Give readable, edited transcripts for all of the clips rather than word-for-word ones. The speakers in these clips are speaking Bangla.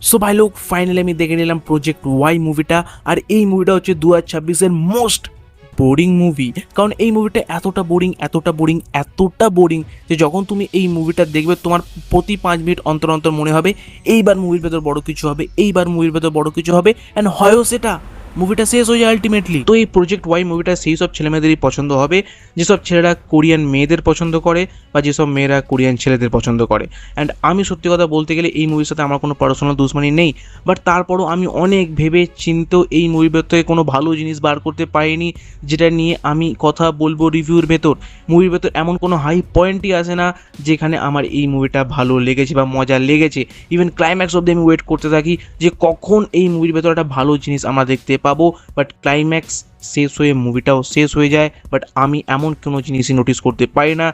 সো ভাই লোক ফাইনালি আমি দেখে নিলাম প্রজেক্ট ওয়াই মুভিটা। আর এই মুভিটা হচ্ছে 2026-এর মোস্ট বোরিং মুভি। কারণ এই মুভিটা এতটা বোরিং যে যখন তুমি এই মুভিটা দেখবে তোমার প্রতি 5 মিনিট অন্তর অন্তর মনে হবে এইবার মুভির ভেতর বড় কিছু হবে, অ্যান্ড হয়ও সেটা মুভিটা শেষ হয়ে যায় আলটিমেটলি। তো এই প্রজেক্ট ওয়াই মুভিটা সেই সব ছেলেমেয়েদেরই পছন্দ হবে যেসব ছেলেরা কোরিয়ান মেয়েদের পছন্দ করে বা যেসব মেয়েরা কোরিয়ান ছেলেদের পছন্দ করে। অ্যান্ড আমি সত্যি কথা বলতে গেলে এই মুভির সাথে আমার কোনো পার্সোনাল দুশ্মনী নেই, বাট তারপরও আমি অনেক ভেবে চিন্তেও এই মুভির ভেতরে কোনো ভালো জিনিস বার করতে পারিনি যেটা নিয়ে আমি কথা বলবো রিভিউর ভেতর। মুভির ভেতর এমন কোনো হাই পয়েন্টই আসে না যেখানে আমার এই মুভিটা ভালো লেগেছে বা মজা লেগেছে। ইভেন ক্লাইম্যাক্স অবধি আমি ওয়েট করতে থাকি যে কখন এই মুভির ভেতর একটা ভালো জিনিস আমরা দেখতে পাবো, বাট ক্লাইম্যাক্স শেষ হয়ে মুভিটাও শেষ হয়ে যায়, বাট আমি এমন কোনো জিনিসই নোটিস করতে পারি না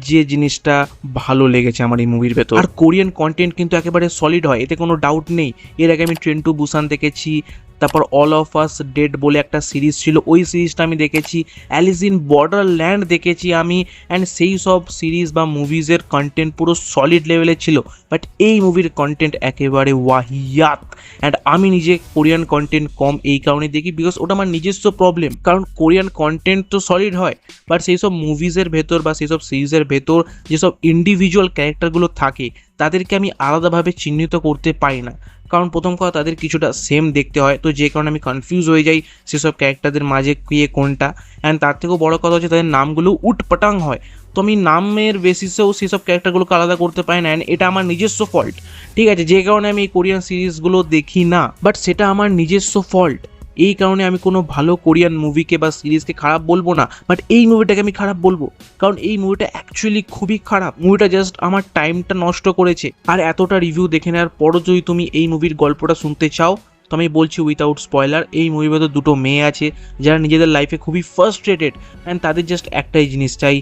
যে জিনিসটা ভালো লেগেছে আমার এই মুভির ভেতর। আর কোরিয়ান কন্টেন্ট কিন্তু একেবারে সলিড হয়, এতে কোনো ডাউট নেই। এর আগে আমি ট্রেন টু বুসান দেখেছি, তারপর অল অফ আস ডেড বলে একটা সিরিজ ছিল, ওই সিরিজটা আমি দেখেছি, অ্যালিস ইন বর্ডারল্যান্ড দেখেছি আমি, অ্যান্ড সেই সব সিরিজ বা মুভিজের কন্টেন্ট পুরো সলিড লেভেলের ছিল। বাট এই মুভির কন্টেন্ট একেবারে ওয়াহিয়াত। অ্যান্ড আমি নিজে কোরিয়ান কন্টেন্ট কম এই কারণে দেখি বিকজ ওটা আমার নিজস্ব প্রবলেম। কারণ কোরিয়ান কন্টেন্ট তো সলিড হয়, বাট সেই সব মুভিজের ভেতর বা সেই সব সিরিজের ভেতর যেসব ইন্ডিভিজুয়াল ক্যারেক্টারগুলো থাকে তাদেরকে আমি আলাদাভাবে চিহ্নিত করতে পারি না। কারণ প্রথম কথা তাদের কিছুটা সেম দেখতে হয়, তো যে কারণে আমি কনফিউজ হয়ে যাই সেসব ক্যারেক্টারদের মাঝে কে কোনটা। অ্যান্ড তার থেকেও বড় কথা হচ্ছে তাদের নামগুলো উটপাটাং হয়, তো আমি নামের বেসিসেও সেসব ক্যারেক্টারগুলোকে আলাদা করতে পারি না। অ্যান্ড এটা আমার নিজস্ব ফল্ট, ঠিক আছে, যে কারণে আমি এই কোরিয়ান সিরিজগুলো দেখি না, বাট সেটা আমার নিজস্ব ফল্ট। এই কারণে আমি কোনো ভালো কোরিয়ান মুভিকে বা সিরিজকে খারাপ বলবো না, বাট এই মুভিটাকে আমি খারাপ বলবো কারণ এই মুভিটা অ্যাকচুয়ালি খুবই খারাপ। মুভিটা জাস্ট আমার টাইমটা নষ্ট করেছে। আর এতটা রিভিউ দেখে নেওয়ার পরও যদি তুমি এই মুভির গল্পটা শুনতে চাও তো আমি বলছি উইথাউট স্পয়লার, এই মুভির মধ্যে দুটো মেয়ে আছে যারা নিজেদের লাইফে খুবই ফার্স্ট্রেটেড, অ্যান্ড তাদের জাস্ট একটাই জিনিস চাই,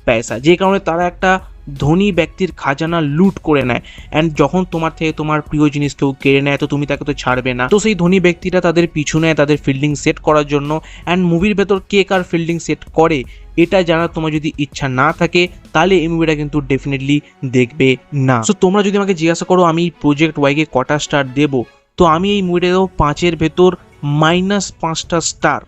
পয়সা, যে কারণে তারা একটা ধনী ব্যক্তির খাজানা লুট করে নেয়। অ্যান্ড যখন তোমার থেকে তোমার প্রিয় জিনিস কেউ কেড়ে নেয় তো তুমি তাকে তো ছাড়বে না, তো সেই ধনী ব্যক্তিটা তাদের পিছু নেয় তাদের ফিল্ডিং সেট করার জন্য। অ্যান্ড মুভির ভেতর কে কার ফিল্ডিং সেট করে এটা জানার তোমার যদি ইচ্ছা না থাকে তাহলে এই মুভিটা কিন্তু ডেফিনেটলি দেখবে না। সো তোমরা যদি আমাকে জিজ্ঞাসা করো আমি প্রজেক্ট ওয়াইকে কটা স্টার দেবো, তো আমি এই মুভিটা দেবো 5-এর ভেতর -5টা স্টার।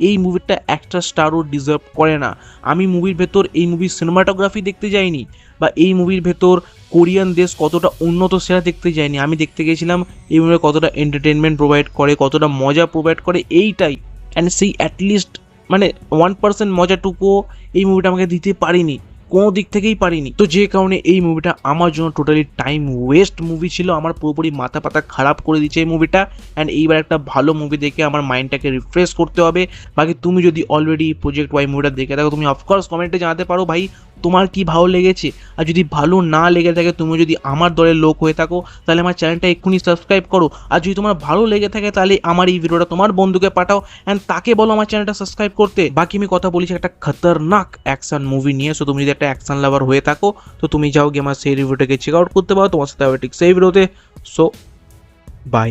এই মুভিটা একটা স্টারও ডিজার্ভ করে না। আমি মুভির ভেতর এই মুভির সিনেমাটোগ্রাফি দেখতে যাইনি বা এই মুভির ভেতর কোরিয়ান দেশ কতটা উন্নত সেটা দেখতে যাইনি। আমি দেখতে গেছিলাম এই মুভি কতটা এন্টারটেনমেন্ট প্রোভাইড করে, কতটা মজা প্রোভাইড করে, এইটাই। অ্যান্ড সেই অ্যাটলিস্ট 1% মজাটুকুও এই মুভিটা আমাকে দিতে পারিনি, কোনো দিক থেকেই পারিনি। তো যে কারণে এই মুভিটা আমার জন্য টোটালি টাইম ওয়েস্ট মুভি ছিল, আমার পুরোপুরি মাথা পাতা খারাপ করে দিচ্ছে এই মুভিটা। অ্যান্ড এইবার একটা ভালো মুভি দেখে আমার মাইন্ডটাকে রিফ্রেশ করতে হবে। বাকি তুমি যদি অলরেডি প্রজেক্ট ওয়াই মুভিটা দেখে থাকো তুমি অফকোর্স কমেন্টে জানাতে পারো ভাই তোমার কি ভালো লেগেছে। আর যদি ভালো না লেগে থাকে তুমি যদি আমার দলের লোক হয়ে থাকো তাহলে আমার চ্যানেলটা এক্ষুনি সাবস্ক্রাইব করো। আর যদি তোমার ভালো লেগে থাকে তাহলে আমার এই ভিডিওটা তোমার বন্ধুকে পাঠাও অ্যান্ড তাকে বলো আমার চ্যানেলটা সাবস্ক্রাইব করতে। বাকি আমি কথা বলেছি একটা খতরনাক অ্যাকশন মুভি নিয়ে, সো তুমি যদি একটা অ্যাকশন লাভার হয়ে থাকো তো তুমি যাও গিয়ে আমার সেই রিভিউটাকে চেক আউট করতে পারো তোমার সাথে ঠিক সেই ভিডিওতে। So by.